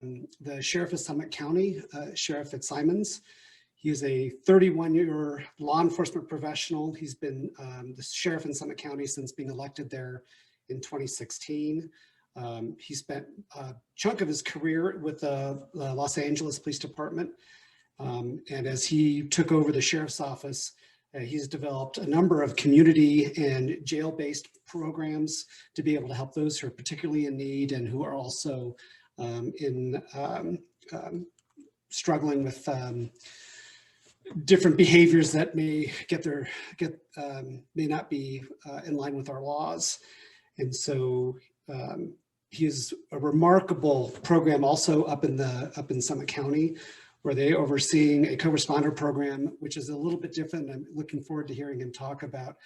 the Sheriff of Summit County, Sheriff FitzSimons. He is a 31-year law enforcement professional. He's been the sheriff in Summit County since being elected there in 2016. He spent a chunk of his career with the Los Angeles Police Department. And as he took over the sheriff's office, he's developed a number of community and jail-based programs to be able to help those who are particularly in need and who are also struggling with different behaviors that may may not be in line with our laws. And so he is a remarkable program also up in Summit County, where they overseeing a co-responder program, which is a little bit different. I'm looking forward to hearing him talk about.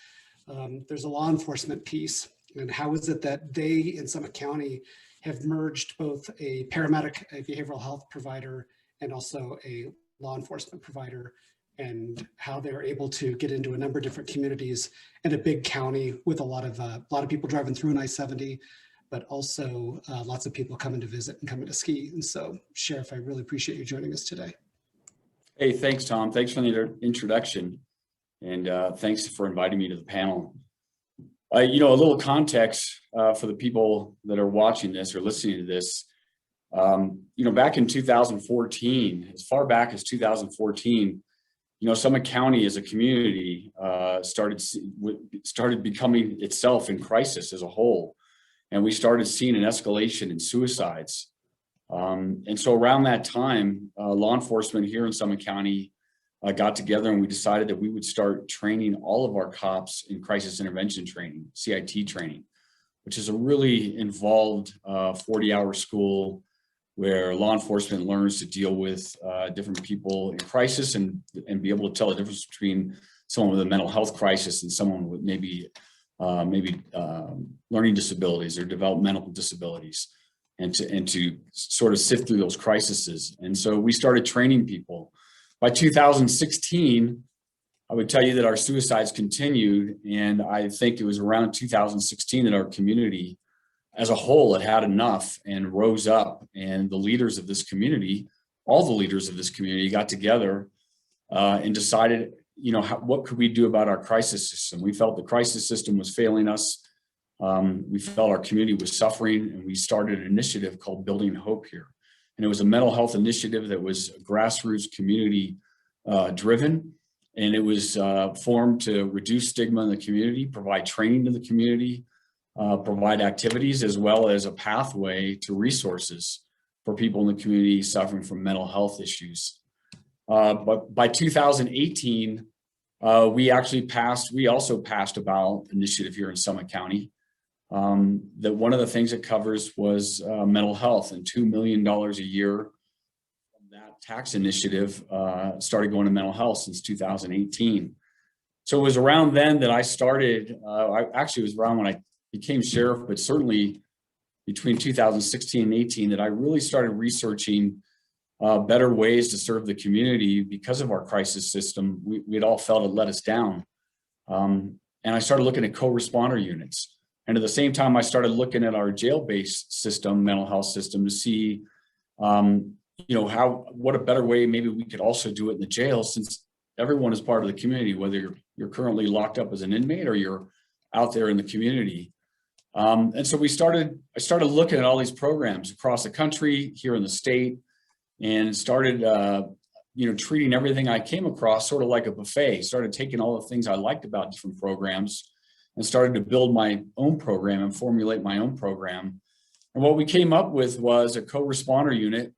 There's a law enforcement piece, and how is it that they in Summit County have merged both a paramedic, a behavioral health provider, and also a law enforcement provider, and how they're able to get into a number of different communities in a big county with a lot of people driving through an I-70, but also lots of people coming to visit and coming to ski. And so, Sheriff, I really appreciate you joining us today. Hey, thanks, Tom. Thanks for the introduction, and thanks for inviting me to the panel. A little context for the people that are watching this or listening to this. Back in 2014, as far back as 2014, Summit County as a community started becoming itself in crisis as a whole. And we started seeing an escalation in suicides. And so around that time, law enforcement here in Summit County got together, and we decided that we would start training all of our cops in crisis intervention training, CIT training, which is a really involved 40-hour school where law enforcement learns to deal with different people in crisis and be able to tell the difference between someone with a mental health crisis and someone with maybe learning disabilities or developmental disabilities, and to sort of sift through those crises. And so we started training people. By 2016, I would tell you that our suicides continued, and I think it was around 2016 that our community as a whole had enough and rose up, and the leaders of this community, all the leaders of this community got together and decided, what could we do about our crisis system? We felt the crisis system was failing us. We felt our community was suffering, and we started an initiative called Building Hope here. And it was a mental health initiative that was grassroots community driven. And it was formed to reduce stigma in the community, provide training to the community, provide activities, as well as a pathway to resources for people in the community suffering from mental health issues. But by 2018, we also passed a ballot initiative here in Summit County. That one of the things it covers was mental health, and $2 million a year from that tax initiative started going to mental health since 2018. So it was around then that I started, it was around when I became sheriff, but certainly between 2016 and 18 that I really started researching better ways to serve the community because of our crisis system. We'd all felt it let us down. And I started looking at co-responder units. And at the same time, I started looking at our jail-based system, mental health system, to see, what a better way maybe we could also do it in the jail, since everyone is part of the community, whether you're currently locked up as an inmate or you're out there in the community. And so I started looking at all these programs across the country, here in the state, and started, treating everything I came across sort of like a buffet. Started taking all the things I liked about different programs and started to build my own program and formulate my own program. And what we came up with was a co-responder unit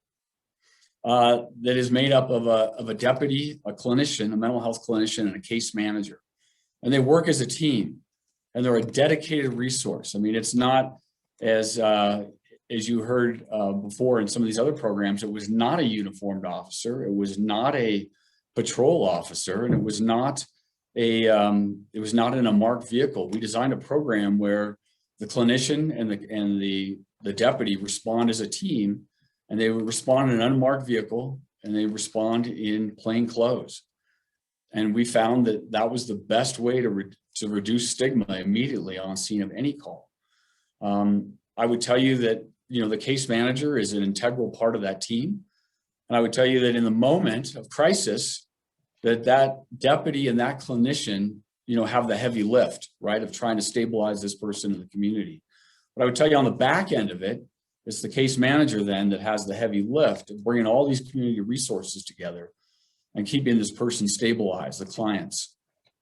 that is made up of a deputy, a clinician, a mental health clinician, and a case manager. And they work as a team, and they're a dedicated resource. I mean, it's not as you heard before in some of these other programs, it was not a uniformed officer, it was not a patrol officer, and it was not in a marked vehicle. We designed a program where the clinician and the deputy respond as a team, and they would respond in an unmarked vehicle, and they respond in plain clothes. And we found that was the best way to reduce stigma immediately on scene of any call. I would tell you that the case manager is an integral part of that team. And I would tell you that in the moment of crisis, that deputy and that clinician, have the heavy lift, right, of trying to stabilize this person in the community. But I would tell you on the back end of it, it's the case manager then that has the heavy lift of bringing all these community resources together and keeping this person stabilized, the clients.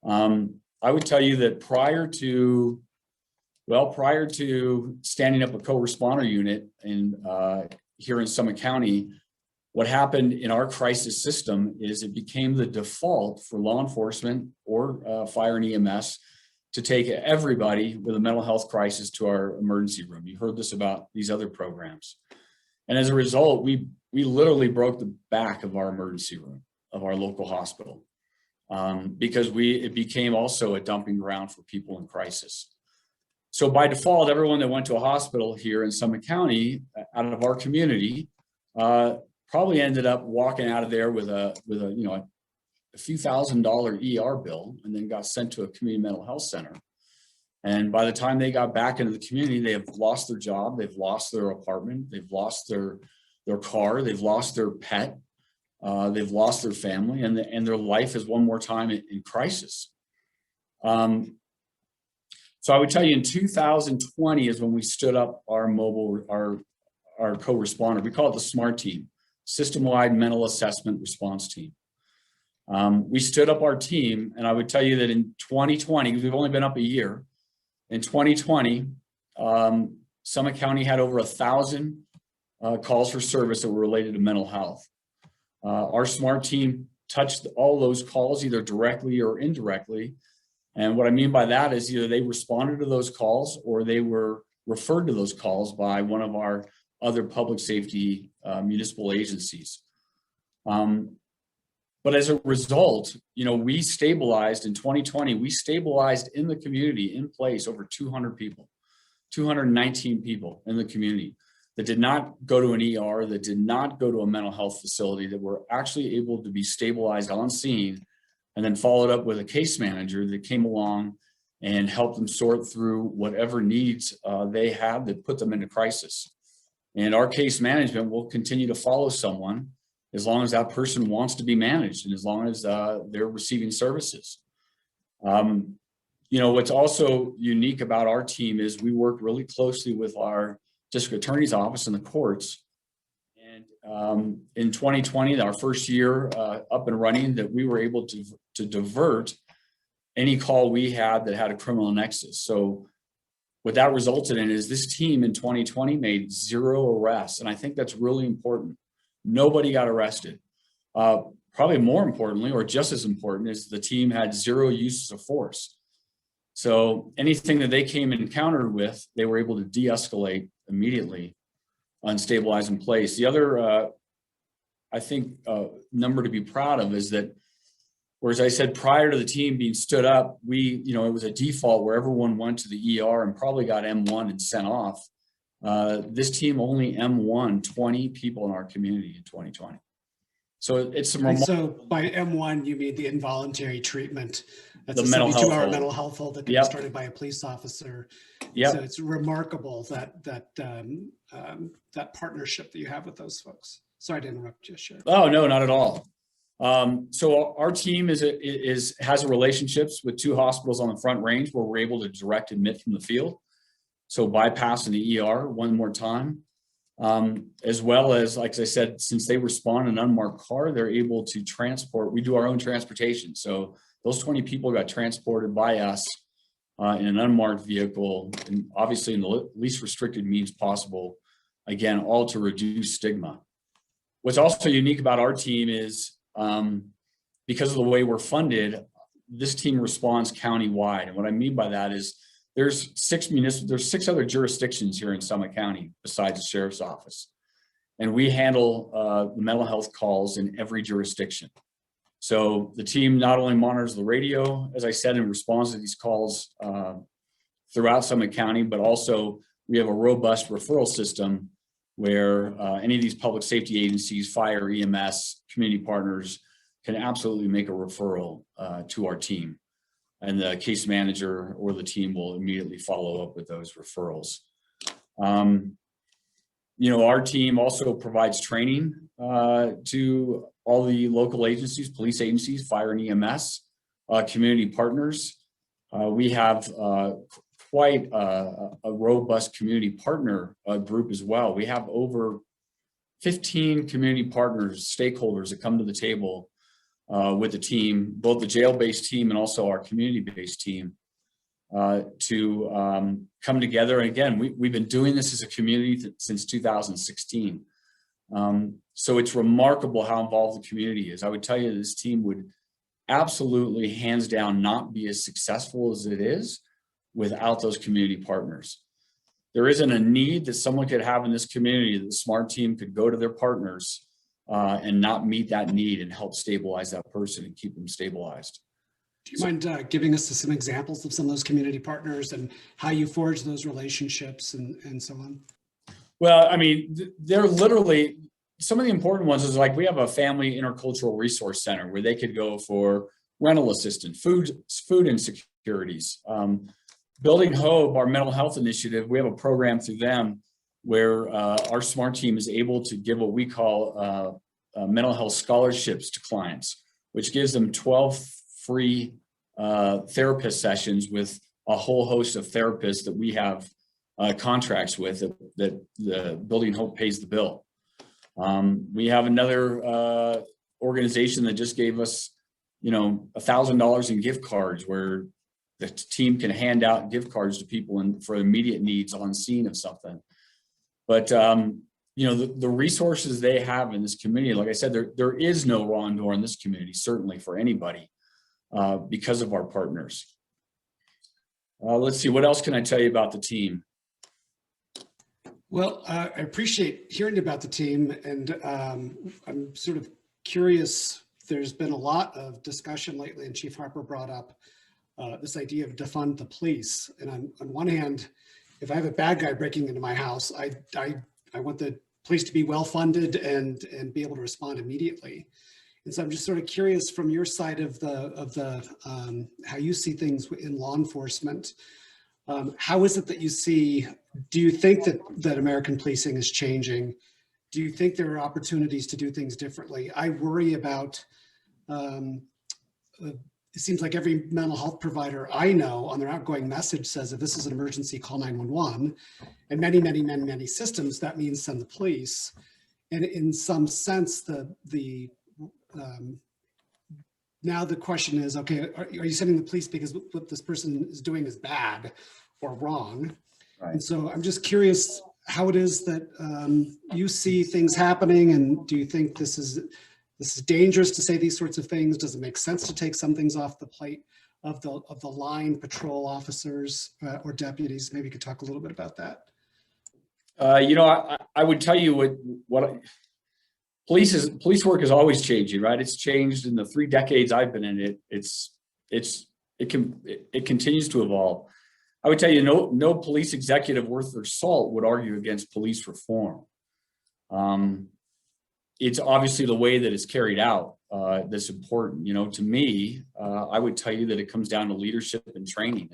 I would tell you that prior to standing up a co-responder unit here in Summit County, what happened in our crisis system is it became the default for law enforcement or fire and EMS to take everybody with a mental health crisis to our emergency room. You heard this about these other programs. And as a result, we literally broke the back of our emergency room of our local hospital because it became also a dumping ground for people in crisis. So by default, everyone that went to a hospital here in Summit County out of our community probably ended up walking out of there with a few $1,000s ER bill, and then got sent to a community mental health center. And by the time they got back into the community, they have lost their job, they've lost their apartment, they've lost their car, they've lost their pet, they've lost their family, and their life is one more time in crisis. So I would tell you in 2020 is when we stood up our co-responder. We call it the SMART team, System-Wide Mental Assessment Response Team. We stood up our team, and I would tell you that in 2020, because we've only been up a year, in 2020, Summit County had over 1,000 calls for service that were related to mental health. Our SMART team touched all those calls either directly or indirectly. And what I mean by that is either they responded to those calls or they were referred to those calls by one of our other public safety municipal agencies. But as a result, we stabilized in 2020, we stabilized in the community in place over 200 people, 219 people in the community that did not go to an ER, that did not go to a mental health facility, that were actually able to be stabilized on scene, and then followed up with a case manager that came along and helped them sort through whatever needs they had that put them into crisis. And our case management will continue to follow someone as long as that person wants to be managed and as long as they're receiving services. What's also unique about our team is we work really closely with our district attorney's office and the courts. And in 2020, our first year up and running, that we were able to divert any call we had that had a criminal nexus. So what that resulted in is this team in 2020 made 0 arrests. And I think that's really important. Nobody got arrested. Probably more importantly, or just as important, is the team had 0 uses of force. So anything that they came encountered with, they were able to de-escalate immediately and stabilize in place. The other, number to be proud of is that, whereas I said prior to the team being stood up, it was a default where everyone went to the ER and probably got M1 and sent off. This team only M1 20 people in our community in 2020. So it's some remarkable. So by M1, you mean the involuntary treatment. That's The a mental 72-hour health mental health hold that can Yep. be started by a police officer. Yep. So it's remarkable that partnership that you have with those folks. Sorry to interrupt you, Sheriff. Oh, no, not at all. So our team has relationships with 2 hospitals on the Front Range where we're able to direct admit from the field. So bypassing the ER one more time, as well as, like I said, since they respond in an unmarked car, they're able to transport. We do our own transportation. So those 20 people got transported by us in an unmarked vehicle, and obviously in the least restricted means possible, again, all to reduce stigma. What's also unique about our team is because of the way we're funded, this team responds countywide. And what I mean by that is there's 6 other jurisdictions here in Summit County besides the sheriff's office. And we handle the mental health calls in every jurisdiction. So the team not only monitors the radio, as I said, and responds to these calls throughout Summit County, but also we have a robust referral system where any of these public safety agencies, fire, EMS, community partners can absolutely make a referral to our team. And the case manager or the team will immediately follow up with those referrals. Our team also provides training to all the local agencies, police agencies, fire and EMS, community partners. We have quite a robust community partner group as well. We have over 15 community partners, stakeholders that come to the table with the team, both the jail-based team and also our community-based team, to come together. And again, we've been doing this as a community since 2016. So it's remarkable how involved the community is. I would tell you this team would absolutely, hands down, not be as successful as it is without those community partners. There isn't a need that someone could have in this community that the SMART team could go to their partners and not meet that need and help stabilize that person and keep them stabilized. Do you mind giving us some examples of some of those community partners and how you forge those relationships and so on? Well, I mean, they're literally, some of the important ones is like we have a family intercultural resource center where they could go for rental assistance, food insecurities. Building Hope, our mental health initiative, we have a program through them where our SMART team is able to give what we call mental health scholarships to clients, which gives them 12 free therapist sessions with a whole host of therapists that we have contracts with that the Building Hope pays the bill. We have another organization that just gave us, $1,000 in gift cards where the team can hand out gift cards to people for immediate needs on scene of something. But the resources they have in this community, like I said, there is no wrong door in this community, certainly for anybody, because of our partners. Let's see, what else can I tell you about the team? Well, I appreciate hearing about the team, and I'm sort of curious. There's been a lot of discussion lately, and Chief Harper brought up this idea of defund the police. And on one hand, if I have a bad guy breaking into my house, I want the police to be well funded and be able to respond immediately. And so I'm just sort of curious from your side of the how you see things in law enforcement. How is it that you see? Do you think that American policing is changing? Do you think there are opportunities to do things differently? I worry about. It seems like every mental health provider I know on their outgoing message says if this is an emergency, call 911. And many systems, that means send the police. And in some sense, now the question is, okay, are you sending the police because what this person is doing is bad or wrong? Right. And so I'm just curious how it is that you see things happening, and do you think this is dangerous to say these sorts of things? Does it make sense to take some things off the plate of the line patrol officers or deputies? Maybe you could talk a little bit about that. I would tell you what police work is always changing, right? It's changed in the 3 decades I've been in it. It continues to evolve. I would tell you, no police executive worth their salt would argue against police reform. It's obviously the way that it's carried out that's important. To me, I would tell you that it comes down to leadership and training.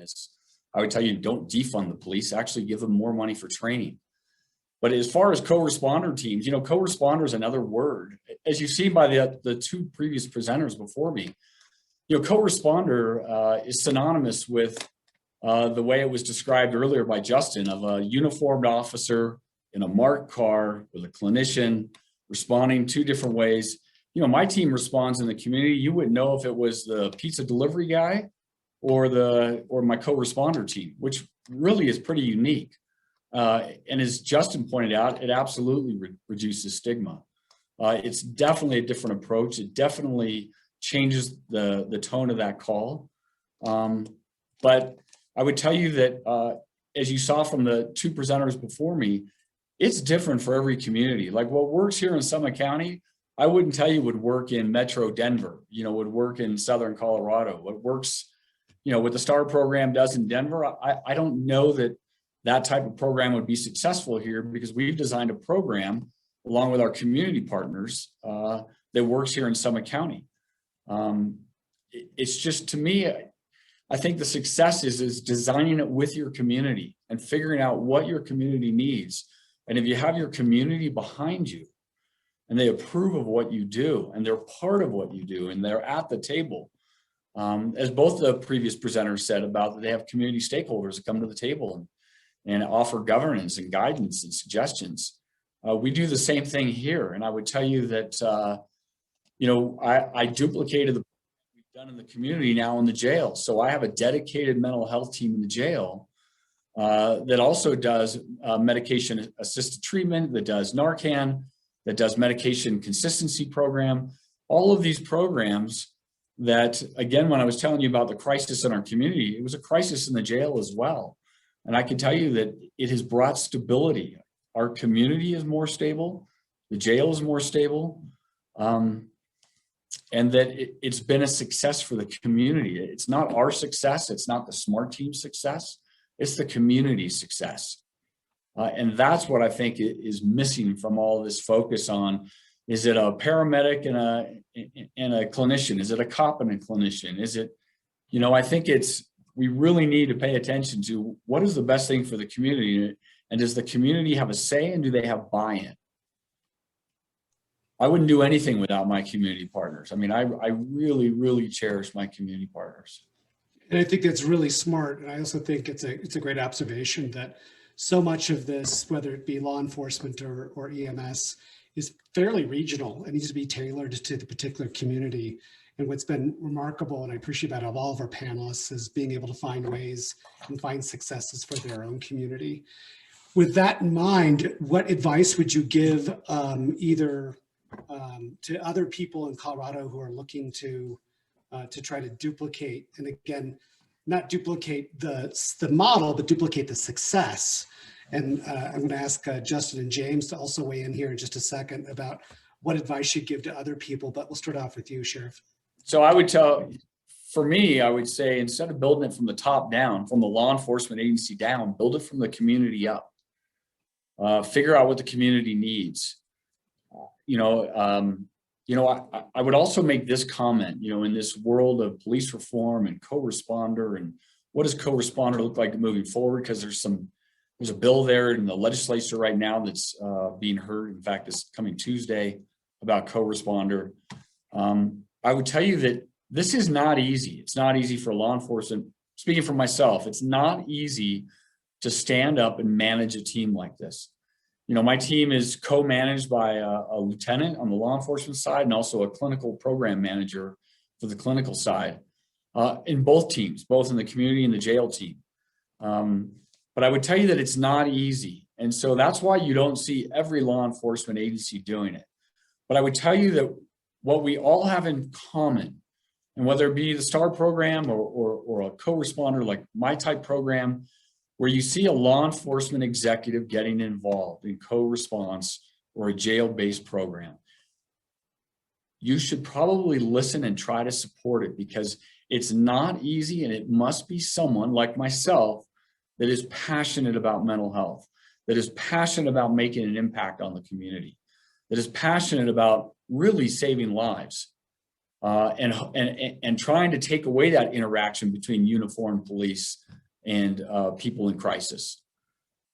I would tell you, don't defund the police, actually give them more money for training. But as far as co-responder teams, co-responder is another word. As you see by the 2 previous presenters before me, co-responder is synonymous with the way it was described earlier by Justin, of a uniformed officer in a marked car with a clinician responding 2 different ways. My team responds in the community. You wouldn't know if it was the pizza delivery guy or my co-responder team, which really is pretty unique. And as Justin pointed out, it absolutely reduces stigma. It's definitely a different approach. It definitely changes the tone of that call. But I would tell you that, as you saw from the 2 presenters before me, it's different for every community. Like what works here in Summit County, I wouldn't tell you would work in Metro Denver, would work in Southern Colorado. What works, what the STAR program does in Denver, I don't know that type of program would be successful here, because we've designed a program along with our community partners that works here in Summit County. It's just, to me, I think the success is designing it with your community and figuring out what your community needs, And if you have your community behind you and they approve of what you do and they're part of what you do and they're at the table, as both the previous presenters said about that they have community stakeholders that come to the table and offer governance and guidance and suggestions. We do the same thing here. And I would tell you that, I duplicated the we've done in the community now in the jail. So I have a dedicated mental health team in the jail that also does medication assisted treatment, that does Narcan, that does medication consistency program, all of these programs that, again, when I was telling you about the crisis in our community, it was a crisis in the jail as well. And I can tell you that it has brought stability. Our community is more stable, the jail is more stable, and that it's been a success for the community. It's not our success, it's not the SMART team's success, it's the community's success. And that's what I think is missing from all this focus on, is it a paramedic and a clinician? Is it a cop and a clinician? Is it, I think we really need to pay attention to what is the best thing for the community, and does the community have a say, and do they have buy-in? I wouldn't do anything without my community partners. I mean, I really, really cherish my community partners. And I think that's really smart. And I also think it's a great observation that so much of this, whether it be law enforcement or EMS, is fairly regional and needs to be tailored to the particular community. And what's been remarkable, and I appreciate that of all of our panelists, is being able to find ways and find successes for their own community. With that in mind, what advice would you give either to other people in Colorado who are looking to try to duplicate, and again, not duplicate the model, but duplicate the success? And I'm going to ask Justin and James to also weigh in here in just a second about what advice you'd give to other people, but we'll start off with you, Sheriff. So I would say, instead of building it from the top down, from the law enforcement agency down, build it from the community up. Figure out what the community needs. I would also make this comment, in this world of police reform and co-responder, and what does co-responder look like moving forward? Because there's a bill there in the legislature right now that's being heard. In fact, it's coming Tuesday about co-responder. I would tell you that this is not easy. It's not easy for law enforcement. Speaking for myself, it's not easy to stand up and manage a team like this. My team is co-managed by a lieutenant on the law enforcement side and also a clinical program manager for the clinical side in both teams, both in the community and the jail team. But I would tell you that it's not easy. And so that's why you don't see every law enforcement agency doing it. But I would tell you that what we all have in common, and whether it be the STAR program or a co-responder like my type program, where you see a law enforcement executive getting involved in co-response or a jail-based program, you should probably listen and try to support it, because it's not easy, and it must be someone like myself that is passionate about mental health, that is passionate about making an impact on the community, that is passionate about really saving lives, and trying to take away that interaction between uniformed police and people in crisis.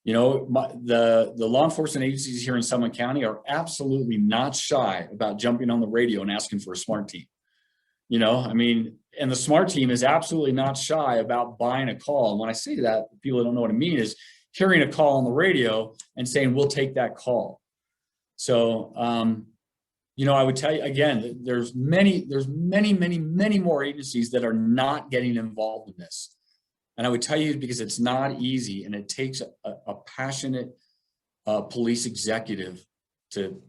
The law enforcement agencies here in Summit County are absolutely not shy about jumping on the radio and asking for a SMART team. And the SMART team is absolutely not shy about buying a call. And when I say that, people don't know what I mean is hearing a call on the radio and saying, we'll take that call. So, I would tell you again, that there's many more agencies that are not getting involved in this. And I would tell you, because it's not easy, and it takes a passionate police executive to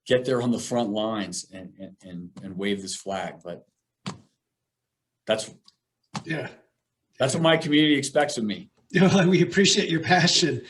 get there on the front lines and wave this flag. But that's what my community expects of me. We appreciate your passion.